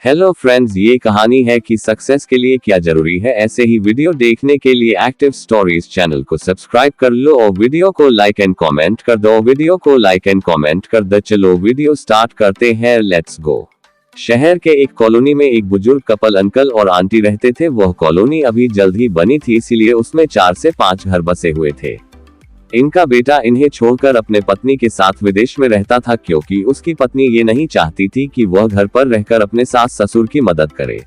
Hello friends, ये कहानी है कि सक्सेस के लिए क्या जरूरी है। ऐसे ही वीडियो देखने के लिए एक्टिव स्टोरीज चैनल को सब्सक्राइब कर लो और वीडियो को लाइक एंड कमेंट कर दो। चलो वीडियो स्टार्ट करते हैं, लेट्स गो। शहर के एक कॉलोनी में एक बुजुर्ग कपल अंकल और आंटी रहते थे। वह कॉलोनी अभी जल्द ही बनी थी, इसीलिए उसमें 4 से 5 घर बसे हुए थे। इनका बेटा इन्हें छोड़कर अपने पत्नी के साथ विदेश में रहता था, क्योंकि उसकी पत्नी ये नहीं चाहती थी कि वह घर पर रहकर अपने सास ससुर की मदद करे।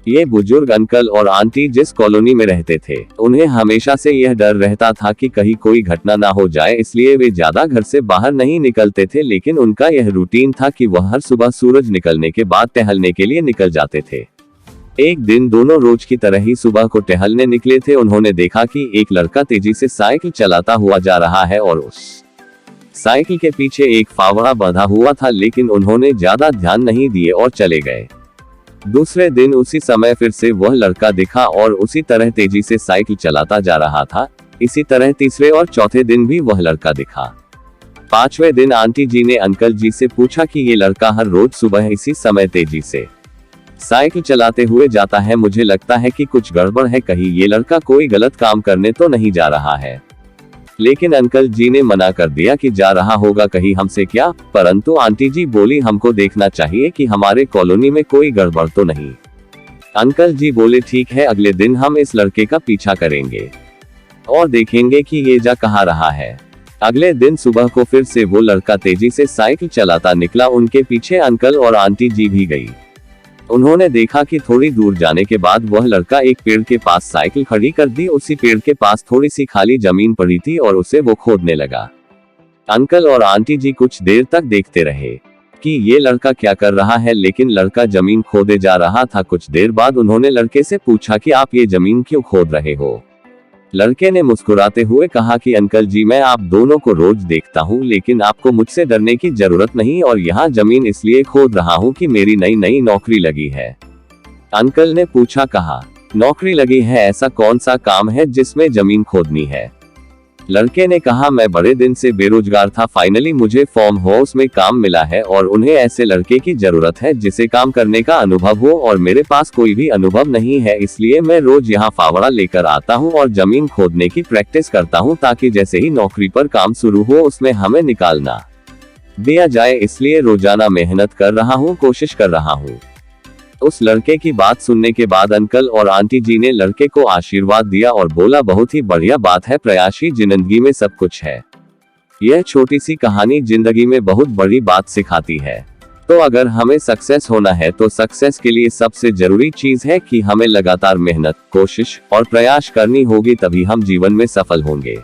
ये बुजुर्ग अंकल और आंटी जिस कॉलोनी में रहते थे, उन्हें हमेशा से यह डर रहता था कि कहीं कोई घटना ना हो जाए, इसलिए वे ज्यादा घर से बाहर नहीं निकलते थे। लेकिन उनका यह रूटीन था कि वह हर सुबह सूरज निकलने के बाद टहलने के लिए निकल जाते थे। एक दिन दोनों रोज की तरह ही सुबह को टहलने निकले थे। उन्होंने देखा कि एक लड़का तेजी से साइकिल चलाता हुआ जा रहा है और उस साइकिल के पीछे एक फावड़ा बंधा हुआ था, लेकिन उन्होंने ज्यादा ध्यान नहीं दिए और चले गए। दूसरे दिन उसी समय फिर से वह लड़का दिखा और उसी तरह तेजी से साइकिल चलाता जा रहा था। इसी तरह तीसरे और चौथे दिन भी वह लड़का दिखा। 5वें दिन आंटी जी ने अंकल जी से पूछा कि ये लड़का हर रोज सुबह इसी समय तेजी से साइकिल चलाते हुए जाता है, मुझे लगता है कि कुछ गड़बड़ है, कहीं ये लड़का कोई गलत काम करने तो नहीं जा रहा है। लेकिन अंकल जी ने मना कर दिया कि जा रहा होगा कहीं हमसे क्या। परंतु आंटी जी बोली, हमको देखना चाहिए कि हमारे कॉलोनी में कोई गड़बड़ तो नहीं। अंकल जी बोले, ठीक है, अगले दिन हम इस लड़के का पीछा करेंगे और देखेंगे कि ये जा कहाँ रहा है। अगले दिन सुबह को फिर से वो लड़का तेजी से साइकिल चलाता निकला। उनके पीछे अंकल और आंटी जी भी गई। उन्होंने देखा कि थोड़ी दूर जाने के बाद वह लड़का एक पेड़ के पास साइकिल खड़ी कर दी। उसी पेड़ के पास थोड़ी सी खाली जमीन पड़ी थी और उसे वो खोदने लगा। अंकल और आंटी जी कुछ देर तक देखते रहे कि ये लड़का क्या कर रहा है, लेकिन लड़का जमीन खोदे जा रहा था। कुछ देर बाद उन्होंने लड़के से पूछा कि आप ये जमीन क्यों खोद रहे हो। लड़के ने मुस्कुराते हुए कहा कि अंकल जी, मैं आप दोनों को रोज देखता हूँ, लेकिन आपको मुझसे डरने की जरूरत नहीं, और यहाँ जमीन इसलिए खोद रहा हूँ कि मेरी नई नौकरी लगी है। अंकल ने पूछा, कहा नौकरी लगी है, ऐसा कौन सा काम है जिसमें जमीन खोदनी है। लड़के ने कहा, मैं बड़े दिन से बेरोजगार था, फाइनली मुझे फार्म हाउस में काम मिला है और उन्हें ऐसे लड़के की जरूरत है जिसे काम करने का अनुभव हो, और मेरे पास कोई भी अनुभव नहीं है, इसलिए मैं रोज यहाँ फावड़ा लेकर आता हूँ और जमीन खोदने की प्रैक्टिस करता हूँ, ताकि जैसे ही नौकरी पर काम शुरू हो उसमें हमें निकालना दिया जाए। इसलिए रोजाना मेहनत कर रहा हूँ, कोशिश कर रहा हूँ। उस लड़के की बात सुनने के बाद अंकल और आंटी जी ने लड़के को आशीर्वाद दिया और बोला, बहुत ही बढ़िया बात है, प्रयास ही जिंदगी में सब कुछ है। यह छोटी सी कहानी जिंदगी में बहुत बड़ी बात सिखाती है। तो अगर हमें सक्सेस होना है तो सक्सेस के लिए सबसे जरूरी चीज है कि हमें लगातार मेहनत, कोशिश और प्रयास करनी होगी, तभी हम जीवन में सफल होंगे।